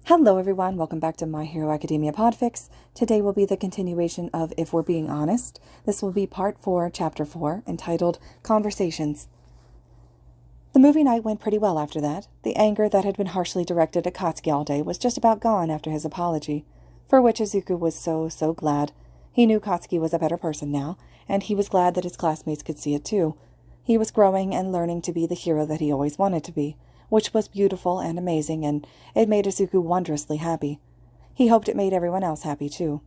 Hello everyone, welcome back to My Hero Academia Podfics. Today will be the continuation of If We're Being Honest. This will be part 4, chapter 4, entitled Conversations. The movie night went pretty well after that. The anger that had been harshly directed at Katsuki all day was just about gone after his apology, for which Izuku was so glad. He knew Katsuki was a better person now, and he was glad that his classmates could see it too. He was growing and learning to be the hero that he always wanted to be, which was beautiful and amazing, and it made Izuku wondrously happy. He hoped it made everyone else happy, too.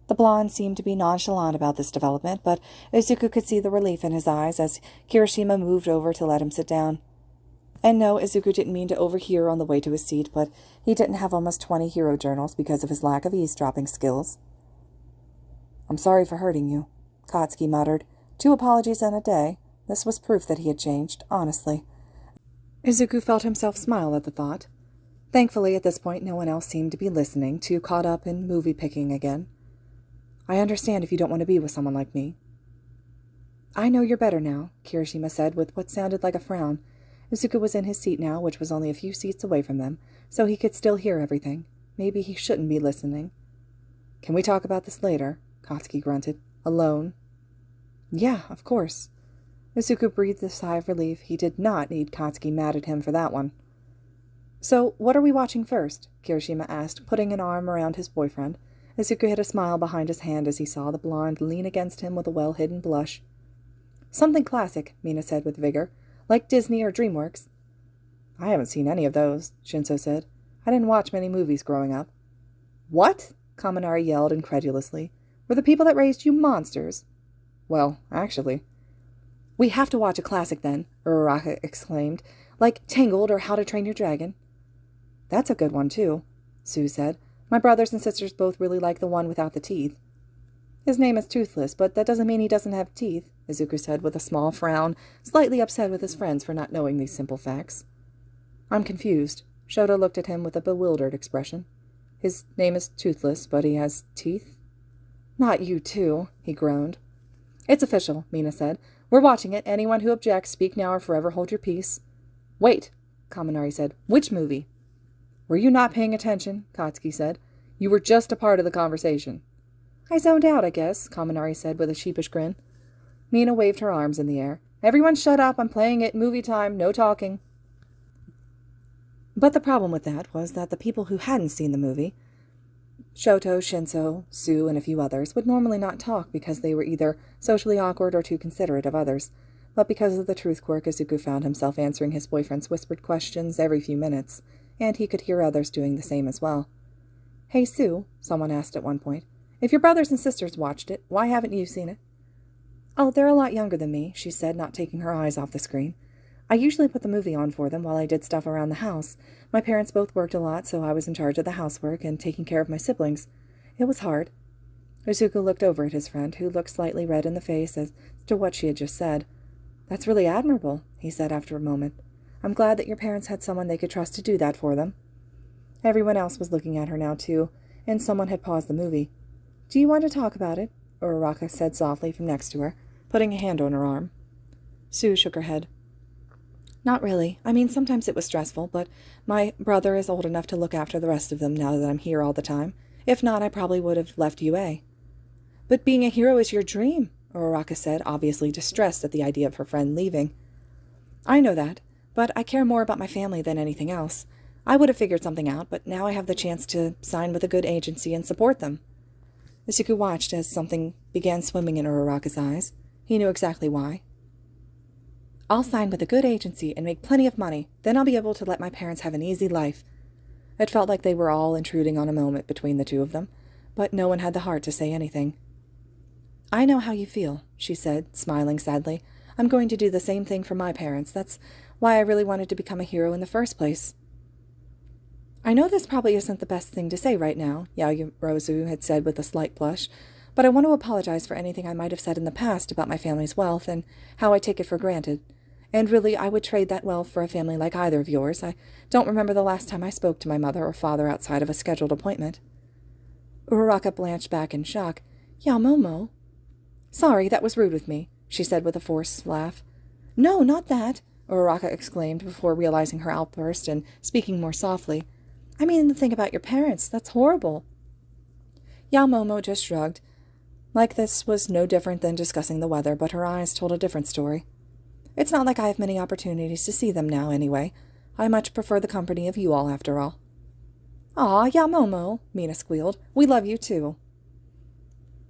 The blonde seemed to be nonchalant about this development, but Izuku could see the relief in his eyes as Kirishima moved over to let him sit down. And no, Izuku didn't mean to overhear on the way to his seat, but he didn't have almost 20 hero journals because of his lack of eavesdropping skills. "I'm sorry for hurting you," Katsuki muttered. 2 apologies in a day. This was proof that he had changed, honestly. Izuku felt himself smile at the thought. Thankfully, at this point, no one else seemed to be listening, too caught up in movie-picking again. "I understand if you don't want to be with someone like me." "I know you're better now," Kirishima said with what sounded like a frown. Izuku was in his seat now, which was only a few seats away from them, so he could still hear everything. Maybe he shouldn't be listening. "Can we talk about this later?" Katsuki grunted. "Alone?" "Yeah, of course." Izuku breathed a sigh of relief. He did not need Katsuki mad at him for that one. "So, what are we watching first?" Kirishima asked, putting an arm around his boyfriend. Izuku hid a smile behind his hand as he saw the blonde lean against him with a well-hidden blush. "Something classic," Mina said with vigor. "Like Disney or DreamWorks." "I haven't seen any of those," Shinso said. "I didn't watch many movies growing up." "What?" Kaminari yelled incredulously. "Were the people that raised you monsters?" "Well, actually—" "We have to watch a classic then," Uraraka exclaimed. "Like Tangled or How to Train Your Dragon." "That's a good one, too," Sue said. "My brothers and sisters both really like the one without the teeth." "His name is Toothless, but that doesn't mean he doesn't have teeth," Izuku said with a small frown, slightly upset with his friends for not knowing these simple facts. "I'm confused." Shoto looked at him with a bewildered expression. "His name is Toothless, but he has teeth?" "Not you, too," he groaned. "It's official," Mina said. "We're watching it. Anyone who objects, speak now or forever hold your peace." "Wait," Kaminari said. "Which movie?" "Were you not paying attention?" Katsuki said. "You were just a part of the conversation." "I zoned out, I guess," Kaminari said with a sheepish grin. Mina waved her arms in the air. "Everyone shut up. I'm playing it. Movie time. No talking." But the problem with that was that the people who hadn't seen the movie, Shoto, Shinso, Sue, and a few others, would normally not talk because they were either socially awkward or too considerate of others. But because of the truth quirk, Izuku found himself answering his boyfriend's whispered questions every few minutes, and he could hear others doing the same as well. "Hey, Sue," someone asked at one point, "if your brothers and sisters watched it, why haven't you seen it?" "Oh, they're a lot younger than me," she said, not taking her eyes off the screen. "I usually put the movie on for them while I did stuff around the house. My parents both worked a lot, so I was in charge of the housework and taking care of my siblings. It was hard." Izuku looked over at his friend, who looked slightly red in the face as to what she had just said. "That's really admirable," he said after a moment. "I'm glad that your parents had someone they could trust to do that for them." Everyone else was looking at her now, too, and someone had paused the movie. "Do you want to talk about it?" Uraraka said softly from next to her, putting a hand on her arm. Sue shook her head. "Not really. I mean, sometimes it was stressful, but my brother is old enough to look after the rest of them now that I'm here all the time. If not, I probably would have left UA." "But being a hero is your dream," Uraraka said, obviously distressed at the idea of her friend leaving. "I know that, but I care more about my family than anything else. I would have figured something out, but now I have the chance to sign with a good agency and support them." Izuku watched as something began swimming in Uraraka's eyes. He knew exactly why. "I'll sign with a good agency and make plenty of money. Then I'll be able to let my parents have an easy life." It felt like they were all intruding on a moment between the two of them, but no one had the heart to say anything. "I know how you feel," she said, smiling sadly. "I'm going to do the same thing for my parents. That's why I really wanted to become a hero in the first place." "I know this probably isn't the best thing to say right now," Yaoyorozu had said with a slight blush, "but I want to apologize for anything I might have said in the past about my family's wealth and how I take it for granted. And really, I would trade that wealth for a family like either of yours. I don't remember the last time I spoke to my mother or father outside of a scheduled appointment." Uraraka blanched back in shock. "Yeah, Momo." "Sorry, that was rude with me," she said with a forced laugh. "No, not that," Uraraka exclaimed before realizing her outburst and speaking more softly. I mean, think about your parents. That's horrible. Momo just shrugged. Like this was no different than discussing the weather, but her eyes told a different story. It's not like I have many opportunities to see them now, anyway. I much prefer the company of you all, after all. Aw, Momo, Mina squealed. We love you, too.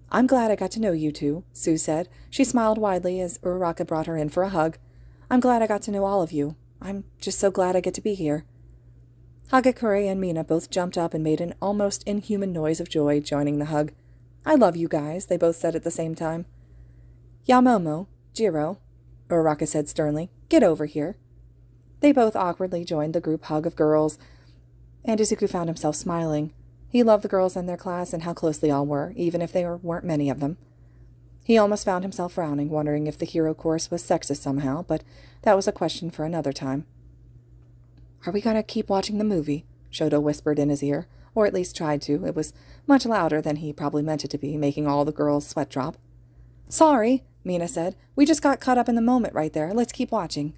I'm glad I got to know you two, Sue said. She smiled widely as Uraraka brought her in for a hug. I'm glad I got to know all of you. I'm just so glad I get to be here. Hagakure and Mina both jumped up and made an almost inhuman noise of joy, joining the hug. I love you guys, they both said at the same time. Momo, Jiro, Uraraka said sternly, get over here. They both awkwardly joined the group hug of girls, and Izuku found himself smiling. He loved the girls in their class and how close they all were, even if there weren't many of them. He almost found himself frowning, wondering if the hero course was sexist somehow, but that was a question for another time. Are we going to keep watching the movie? Shoto whispered in his ear, or at least tried to. It was much louder than he probably meant it to be, making all the girls' sweat drop. Sorry, Mina said. We just got caught up in the moment right there. Let's keep watching.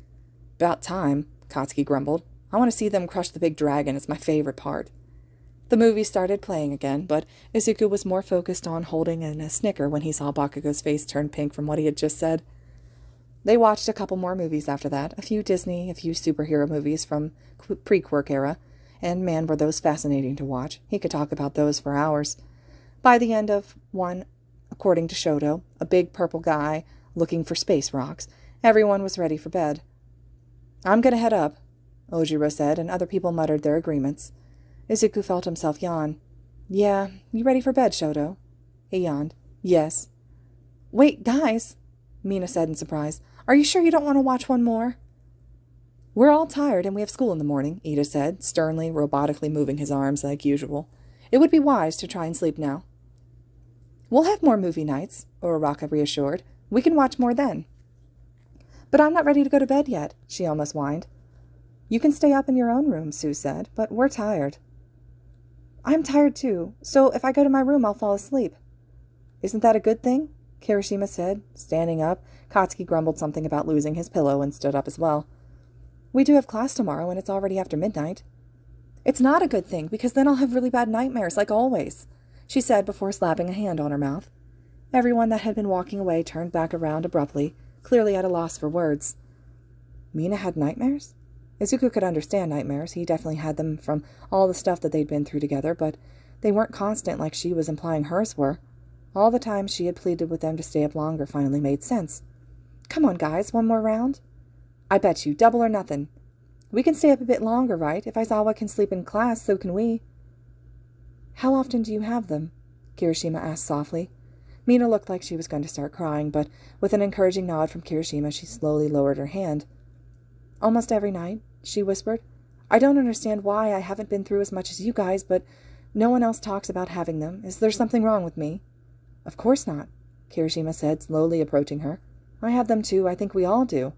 About time, Katsuki grumbled. I want to see them crush the big dragon. It's my favorite part. The movie started playing again, but Izuku was more focused on holding in a snicker when he saw Bakugo's face turn pink from what he had just said. They watched a couple more movies after that, a few Disney, a few superhero movies from pre-Quirk era, and man, were those fascinating to watch. He could talk about those for hours. By the end of one, according to Shoto, a big purple guy looking for space rocks, everyone was ready for bed. I'm going to head up, Ojiro said, and other people muttered their agreements. Izuku felt himself yawn. Yeah, you ready for bed, Shoto? He yawned. Yes. Wait, guys, Mina said in surprise. Are you sure you don't want to watch one more? We're all tired and we have school in the morning, Ida said, sternly, robotically moving his arms like usual. It would be wise to try and sleep now. We'll have more movie nights, Uraraka reassured. We can watch more then. But I'm not ready to go to bed yet, she almost whined. You can stay up in your own room, Sue said, but we're tired. I'm tired too, so if I go to my room I'll fall asleep. Isn't that a good thing? Kirishima said, standing up. Katsuki grumbled something about losing his pillow and stood up as well. We do have class tomorrow and it's already after midnight. It's not a good thing, because then I'll have really bad nightmares, like always, she said before slapping a hand on her mouth. Everyone that had been walking away turned back around abruptly, clearly at a loss for words. Mina had nightmares? Izuku could understand nightmares. He definitely had them from all the stuff that they'd been through together, but they weren't constant like she was implying hers were. All the times she had pleaded with them to stay up longer finally made sense. Come on, guys, one more round? I bet you, double or nothing. We can stay up a bit longer, right? If Aizawa can sleep in class, so can we. How often do you have them? Kirishima asked softly. Mina looked like she was going to start crying, but with an encouraging nod from Kirishima, she slowly lowered her hand. Almost every night, she whispered. I don't understand why I haven't been through as much as you guys, but no one else talks about having them. Is there something wrong with me? Of course not, Kirishima said, slowly approaching her. I have them too. I think we all do.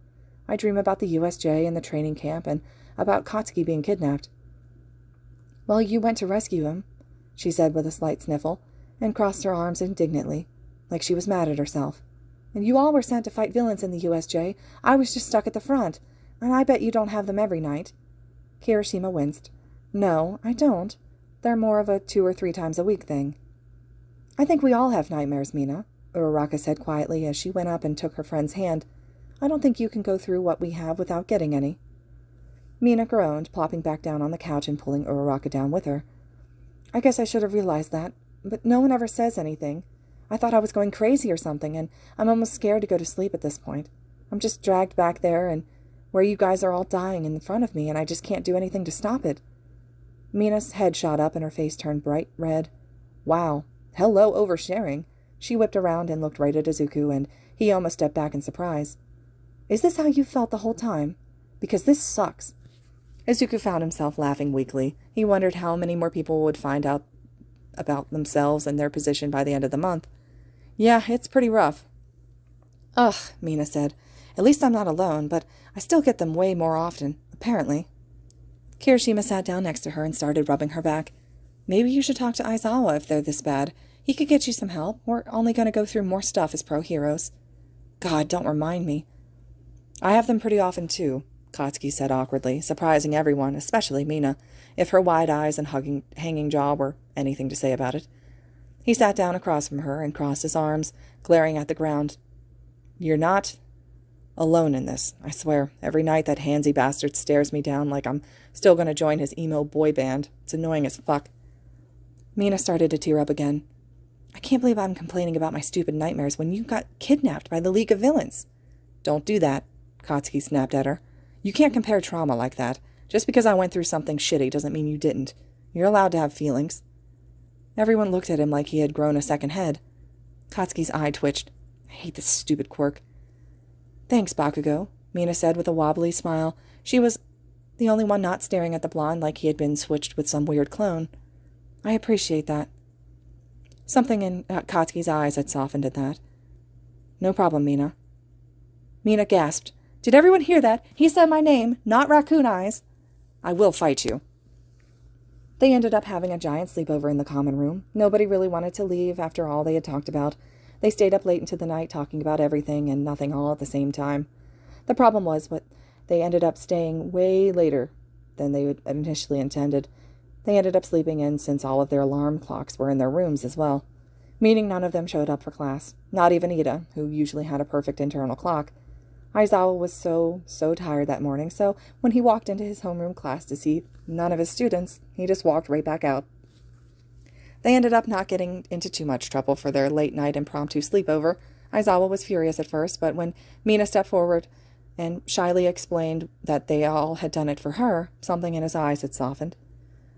I dream about the USJ and the training camp and about Katsuki being kidnapped. Well, you went to rescue him, she said with a slight sniffle, and crossed her arms indignantly, like she was mad at herself. And you all were sent to fight villains in the USJ. I was just stuck at the front, and I bet you don't have them every night. Kirishima winced. No, I don't. They're more of a 2 or 3 times a week thing. I think we all have nightmares, Mina, Uraraka said quietly as she went up and took her friend's hand. I don't think you can go through what we have without getting any. Mina groaned, plopping back down on the couch and pulling Uraraka down with her. I guess I should have realized that, but no one ever says anything. I thought I was going crazy or something, and I'm almost scared to go to sleep at this point. I'm just dragged back there, and where you guys are all dying in front of me, and I just can't do anything to stop it. Mina's head shot up and her face turned bright red. Wow. Hello, oversharing. She whipped around and looked right at Izuku, and he almost stepped back in surprise. Is this how you felt the whole time? Because this sucks. Izuku found himself laughing weakly. He wondered how many more people would find out about themselves and their position by the end of the month. Yeah, it's pretty rough. Ugh, Mina said. At least I'm not alone, but I still get them way more often, apparently. Kirishima sat down next to her and started rubbing her back. Maybe you should talk to Aizawa if they're this bad. He could get you some help. We're only going to go through more stuff as pro heroes. God, don't remind me. I have them pretty often, too, Katsuki said awkwardly, surprising everyone, especially Mina, if her wide eyes and hanging jaw were anything to say about it. He sat down across from her and crossed his arms, glaring at the ground. You're not alone in this, I swear. Every night that handsy bastard stares me down like I'm still going to join his emo boy band. It's annoying as fuck. Mina started to tear up again. I can't believe I'm complaining about my stupid nightmares when you got kidnapped by the League of Villains. Don't do that, Katsuki snapped at her. You can't compare trauma like that. Just because I went through something shitty doesn't mean you didn't. You're allowed to have feelings. Everyone looked at him like he had grown a second head. Katsuki's eye twitched. I hate this stupid quirk. Thanks, Bakugo, Mina said with a wobbly smile. She was the only one not staring at the blonde like he had been switched with some weird clone. I appreciate that. Something in Katsuki's eyes had softened at that. No problem, Mina. Mina gasped. Did everyone hear that? He said my name, not Raccoon Eyes. I will fight you. They ended up having a giant sleepover in the common room. Nobody really wanted to leave after all they had talked about. They stayed up late into the night talking about everything and nothing all at the same time. The problem was they ended up staying way later than they had initially intended. They ended up sleeping in since all of their alarm clocks were in their rooms as well, meaning none of them showed up for class, not even Ida, who usually had a perfect internal clock. Aizawa was so tired that morning, so when he walked into his homeroom class to see none of his students, he just walked right back out. They ended up not getting into too much trouble for their late-night impromptu sleepover. Aizawa was furious at first, but when Mina stepped forward and shyly explained that they all had done it for her, something in his eyes had softened.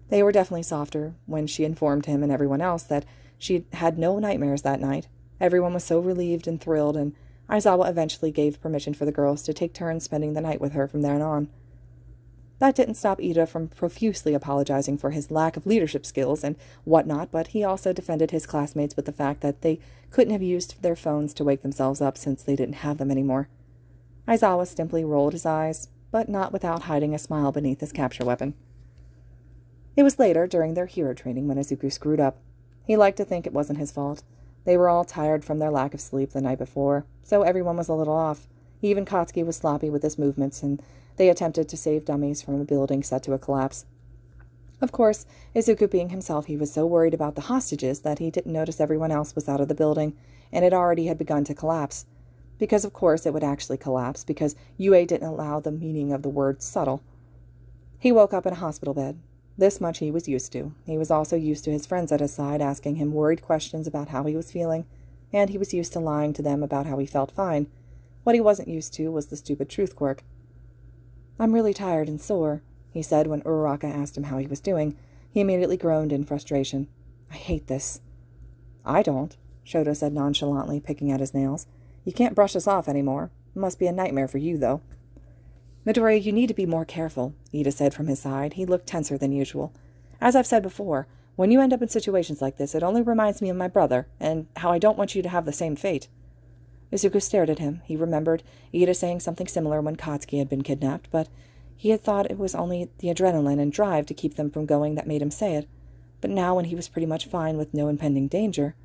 They were definitely softer when she informed him and everyone else that she had no nightmares that night. Everyone was so relieved and thrilled, and Aizawa eventually gave permission for the girls to take turns spending the night with her from then on. That didn't stop Ida from profusely apologizing for his lack of leadership skills and whatnot, but he also defended his classmates with the fact that they couldn't have used their phones to wake themselves up since they didn't have them anymore. Aizawa simply rolled his eyes, but not without hiding a smile beneath his capture weapon. It was later, during their hero training, when Izuku screwed up. He liked to think it wasn't his fault. They were all tired from their lack of sleep the night before, so everyone was a little off. Even Katsuki was sloppy with his movements, and they attempted to save dummies from a building set to a collapse. Of course, Izuku being himself, he was so worried about the hostages that he didn't notice everyone else was out of the building, and it already had begun to collapse. Because, of course, it would actually collapse, because UA didn't allow the meaning of the word subtle. He woke up in a hospital bed. This much he was used to. He was also used to his friends at his side asking him worried questions about how he was feeling, and he was used to lying to them about how he felt fine. What he wasn't used to was the stupid truth quirk. I'm really tired and sore, he said when Uraraka asked him how he was doing. He immediately groaned in frustration. I hate this. I don't, Shoto said nonchalantly, picking at his nails. You can't brush us off anymore. It must be a nightmare for you, though. Midoriya, you need to be more careful, Ida said from his side. He looked tenser than usual. As I've said before, when you end up in situations like this, it only reminds me of my brother, and how I don't want you to have the same fate. Izuku stared at him. He remembered Ida saying something similar when Katsuki had been kidnapped, but he had thought it was only the adrenaline and drive to keep them from going that made him say it. But now, when he was pretty much fine with no impending danger...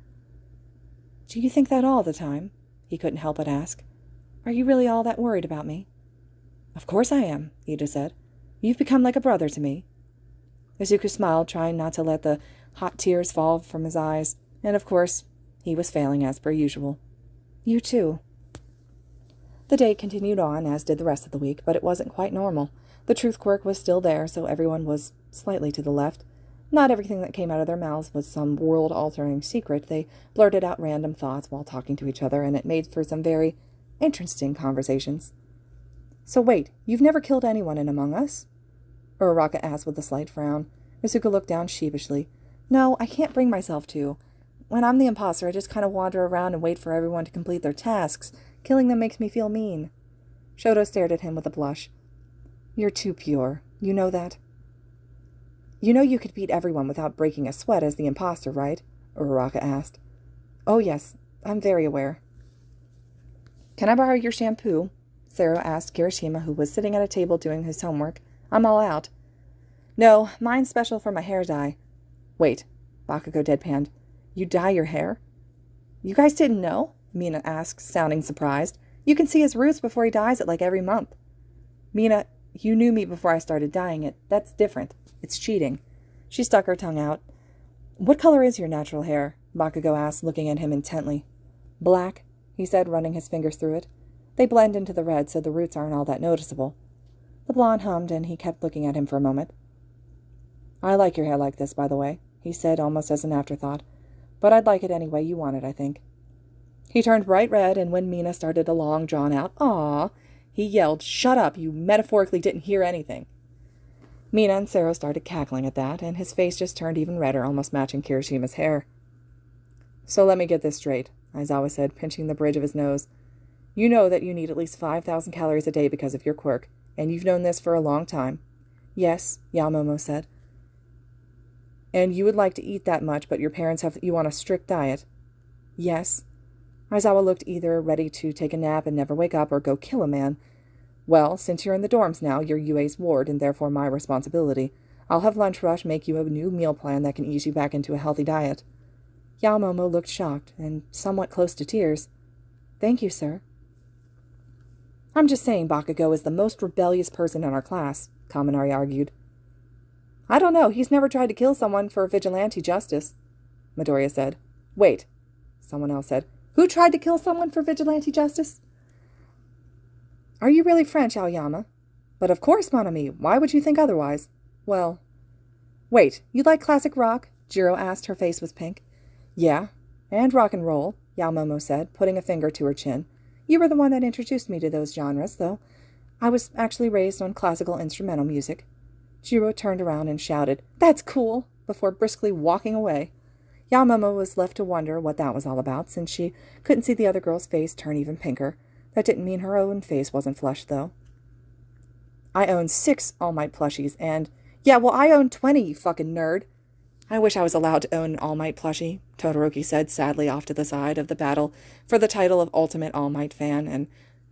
Do you think that all the time? He couldn't help but ask. Are you really all that worried about me? Of course I am, Ida said. You've become like a brother to me. Izuku smiled, trying not to let the hot tears fall from his eyes, and of course, he was failing as per usual. You too. The day continued on, as did the rest of the week, but it wasn't quite normal. The truth quirk was still there, so everyone was slightly to the left. Not everything that came out of their mouths was some world-altering secret. They blurted out random thoughts while talking to each other, and it made for some very interesting conversations. So wait, you've never killed anyone in Among Us? Uraraka asked with a slight frown. Izuku looked down sheepishly. No, I can't bring myself to. When I'm the imposter, I just kind of wander around and wait for everyone to complete their tasks. Killing them makes me feel mean. Shoto stared at him with a blush. You're too pure. You know that? You know you could beat everyone without breaking a sweat as the imposter, right? Uraraka asked. Oh yes, I'm very aware. Can I borrow your shampoo? Sero asked Kirishima, who was sitting at a table doing his homework. I'm all out. No, mine's special for my hair dye. Wait, Bakugo deadpanned. You dye your hair? You guys didn't know? Mina asked, sounding surprised. You can see his roots before he dyes it like every month. Mina, You knew me before I started dyeing it. That's different. It's cheating. She stuck her tongue out. What color is your natural hair? Bakugo asked, looking at him intently. Black, he said, running his fingers through it. They blend into the red, so the roots aren't all that noticeable. The blonde hummed, and he kept looking at him for a moment. I like your hair like this, by the way, he said, almost as an afterthought. But I'd like it any way you want it, I think. He turned bright red, and when Mina started a long, drawn-out, "Aw," he yelled, "Shut up, you metaphorically didn't hear anything." Mina and Sero started cackling at that, and his face just turned even redder, almost matching Kirishima's hair. So let me get this straight, Aizawa said, pinching the bridge of his nose. You know that you need at least 5,000 calories a day because of your quirk, and you've known this for a long time. Yes, Momo said. And you would like to eat that much, but your parents have you on a strict diet. Yes. Aizawa looked either ready to take a nap and never wake up or go kill a man. Well, since you're in the dorms now, you're UA's ward and therefore my responsibility. I'll have Lunch Rush make you a new meal plan that can ease you back into a healthy diet. Momo looked shocked and somewhat close to tears. Thank you, sir. I'm just saying Bakugo is the most rebellious person in our class, Kaminari argued. I don't know, he's never tried to kill someone for vigilante justice, Midoriya said. Wait, someone else said. Who tried to kill someone for vigilante justice? Are you really French, Aoyama? But of course, mon ami. Why would you think otherwise? Well... Wait, you like classic rock? Jiro asked. Her face was pink. Yeah, and rock and roll, Momo said, putting a finger to her chin. You were the one that introduced me to those genres, though. I was actually raised on classical instrumental music. Jiro turned around and shouted, That's cool! Before briskly walking away. Momo was left to wonder what that was all about, since she couldn't see the other girl's face turn even pinker. That didn't mean her own face wasn't flushed, though. I own 6 All Might plushies, and... Yeah, well, I own 20, you fucking nerd. I wish I was allowed to own an All Might plushie, Todoroki said sadly off to the side of the battle for the title of Ultimate All Might fan, and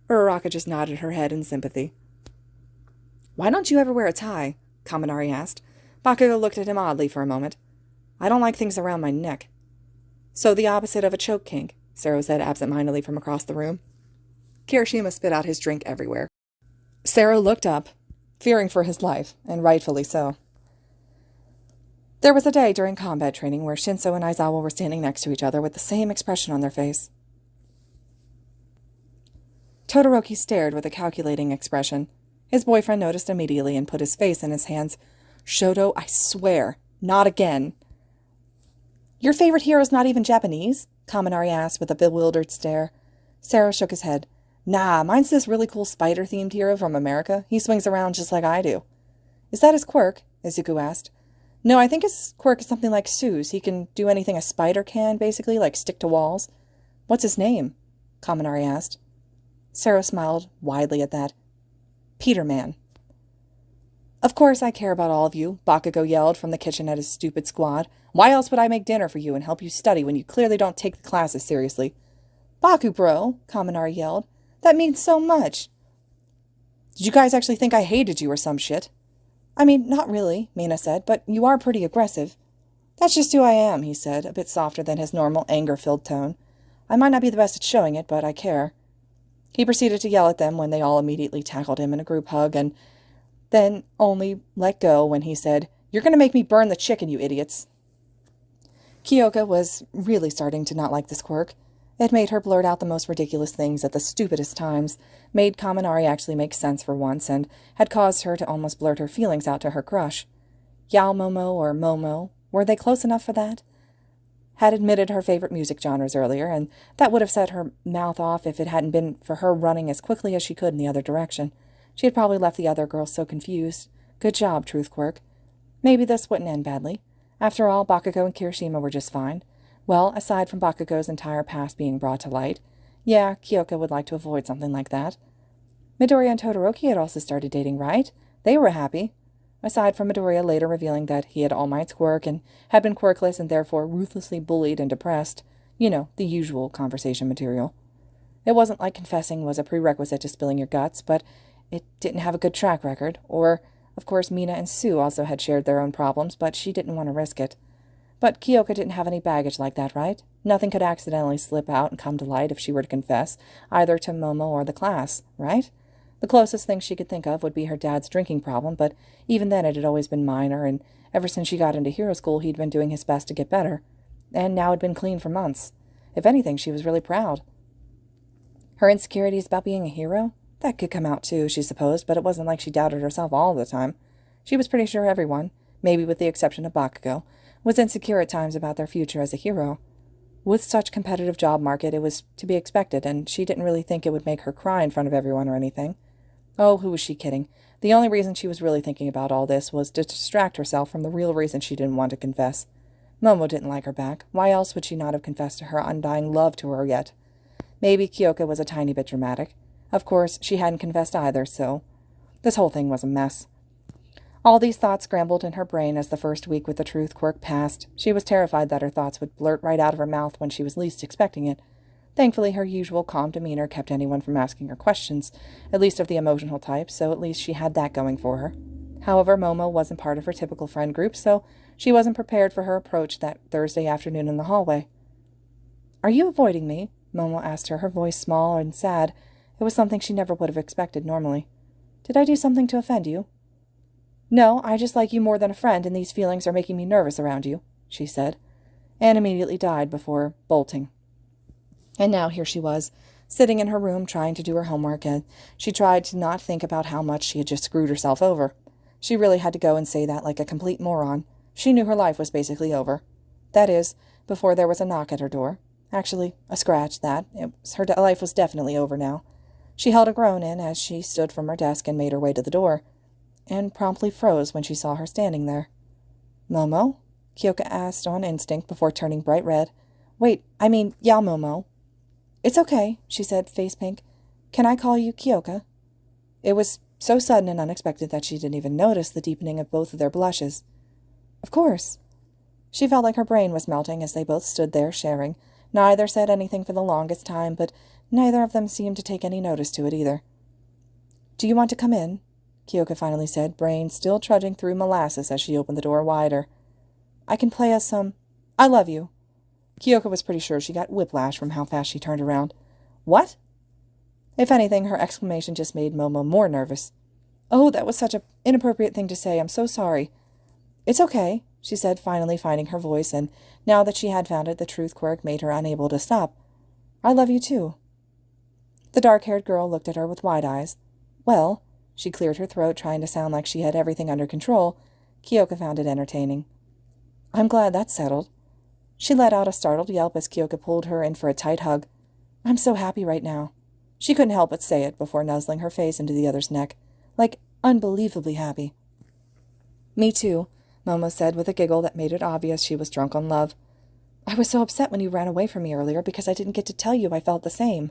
Uraraka just nodded her head in sympathy. Why don't you ever wear a tie? Kaminari asked. Bakugo looked at him oddly for a moment. I don't like things around my neck. So the opposite of a choke kink, Sero said absent-mindedly from across the room. Kirishima spit out his drink everywhere. Sero looked up, fearing for his life, and rightfully so. There was a day during combat training where Shinso and Aizawa were standing next to each other with the same expression on their face. Todoroki stared with a calculating expression. His boyfriend noticed immediately and put his face in his hands. Shoto, I swear, not again. Your favorite hero's not even Japanese? Kaminari asked with a bewildered stare. Sero shook his head. Nah, mine's this really cool spider-themed hero from America. He swings around just like I do. Is that his quirk? Izuku asked. No, I think his quirk is something like Sue's. He can do anything a spider can, basically, like stick to walls. What's his name? Kaminari asked. Sero smiled widely at that. Peterman. Of course I care about all of you, Bakugo yelled from the kitchen at his stupid squad. Why else would I make dinner for you and help you study when you clearly don't take the classes seriously? Baku, bro, Kaminari yelled. That means so much. Did you guys actually think I hated you or some shit? I mean, not really, Mina said, but you are pretty aggressive. That's just who I am, he said, a bit softer than his normal anger-filled tone. I might not be the best at showing it, but I care. He proceeded to yell at them when they all immediately tackled him in a group hug, and then only let go when he said, You're going to make me burn the chicken, you idiots. Kyoka was really starting to not like this quirk. It made her blurt out the most ridiculous things at the stupidest times, made Kaminari actually make sense for once, and had caused her to almost blurt her feelings out to her crush. Momo or Momo, were they close enough for that? Had admitted her favorite music genres earlier, and that would have set her mouth off if it hadn't been for her running as quickly as she could in the other direction. She had probably left the other girls so confused. Good job, Truth Quirk. Maybe this wouldn't end badly. After all, Bakugo and Kirishima were just fine. Well, aside from Bakugo's entire past being brought to light, yeah, Kyoka would like to avoid something like that. Midoriya and Todoroki had also started dating, right? They were happy. Aside from Midoriya later revealing that he had All Might's quirk and had been quirkless and therefore ruthlessly bullied and depressed. You know, the usual conversation material. It wasn't like confessing was a prerequisite to spilling your guts, but it didn't have a good track record. Or, of course, Mina and Sue also had shared their own problems, but she didn't want to risk it. But Kyoka didn't have any baggage like that, right? Nothing could accidentally slip out and come to light if she were to confess, either to Momo or the class, right? The closest thing she could think of would be her dad's drinking problem, but even then it had always been minor, and ever since she got into hero school he'd been doing his best to get better, and now had been clean for months. If anything, she was really proud. Her insecurities about being a hero? That could come out too, she supposed, but it wasn't like she doubted herself all the time. She was pretty sure everyone, maybe with the exception of Bakugo, was insecure at times about their future as a hero. With such competitive job market, it was to be expected, and she didn't really think it would make her cry in front of everyone or anything. Oh, who was she kidding? The only reason she was really thinking about all this was to distract herself from the real reason she didn't want to confess. Momo didn't like her back. Why else would she not have confessed to her undying love to her yet? Maybe Kyoka was a tiny bit dramatic. Of course, she hadn't confessed either, so this whole thing was a mess. All these thoughts scrambled in her brain as the first week with the truth quirk passed. She was terrified that her thoughts would blurt right out of her mouth when she was least expecting it. Thankfully, her usual calm demeanor kept anyone from asking her questions, at least of the emotional type, so at least she had that going for her. However, Momo wasn't part of her typical friend group, so she wasn't prepared for her approach that Thursday afternoon in the hallway. "Are you avoiding me?" Momo asked her, her voice small and sad. It was something she never would have expected normally. "Did I do something to offend you?" "No, I just like you more than a friend, and these feelings are making me nervous around you," she said, and immediately died before bolting. And now here she was, sitting in her room trying to do her homework, and she tried to not think about how much she had just screwed herself over. She really had to go and say that like a complete moron. She knew her life was basically over. That is, before there was a knock at her door. Actually, a scratch, that. Her life was definitely over now. She held a groan in as she stood from her desk and made her way to the door, and promptly froze when she saw her standing there. "Momo?" Kyoka asked on instinct before turning bright red. Yeah, Momo." "It's okay," she said, face pink. "Can I call you Kyoka?" It was so sudden and unexpected that she didn't even notice the deepening of both of their blushes. "Of course." She felt like her brain was melting as they both stood there sharing. Neither said anything for the longest time, but neither of them seemed to take any notice to it either. "Do you want to come in?" Kyoka finally said, brain still trudging through molasses as she opened the door wider. "I can play us some I Love You." Kyoka was pretty sure she got whiplash from how fast she turned around. "What?" If anything, her exclamation just made Momo more nervous. "Oh, that was such an inappropriate thing to say. I'm so sorry." "It's okay," she said, finally finding her voice, and now that she had found it, the truth quirk made her unable to stop. "I love you, too." The dark-haired girl looked at her with wide eyes. "Well," she cleared her throat, trying to sound like she had everything under control. Kyoka found it entertaining. "I'm glad that's settled." She let out a startled yelp as Kyoka pulled her in for a tight hug. "I'm so happy right now." She couldn't help but say it before nuzzling her face into the other's neck. Like, unbelievably happy. "Me too," Momo said with a giggle that made it obvious she was drunk on love. "I was so upset when you ran away from me earlier because I didn't get to tell you I felt the same."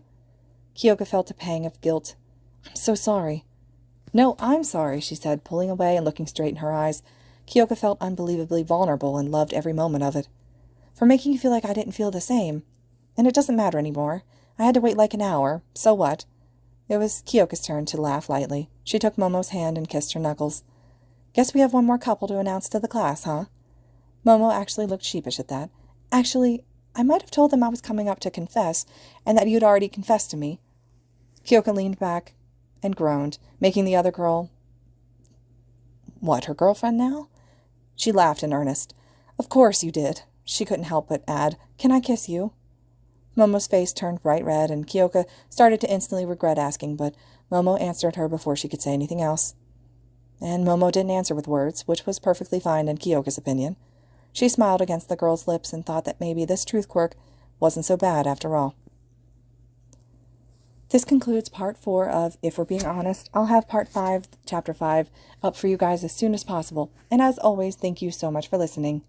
Kyoka felt a pang of guilt. "I'm so sorry." "No, I'm sorry," she said, pulling away and looking straight in her eyes. Kyoka felt unbelievably vulnerable and loved every moment of it. "For making you feel like I didn't feel the same. And it doesn't matter anymore. I had to wait like an hour. So what?" It was Kyoka's turn to laugh lightly. She took Momo's hand and kissed her knuckles. "Guess we have one more couple to announce to the class, huh?" Momo actually looked sheepish at that. "Actually, I might have told them I was coming up to confess, and that you'd already confessed to me." Kyoka leaned back and groaned, making the other girl... What, her girlfriend now? She laughed in earnest. "Of course you did." She couldn't help but add, "Can I kiss you?" Momo's face turned bright red, and Kyoka started to instantly regret asking, but Momo answered her before she could say anything else. And Momo didn't answer with words, which was perfectly fine in Kyoka's opinion. She smiled against the girl's lips and thought that maybe this truth quirk wasn't so bad after all. This concludes part 4 of If We're Being Honest. I'll have part 5, chapter 5, up for you guys as soon as possible. And as always, thank you so much for listening.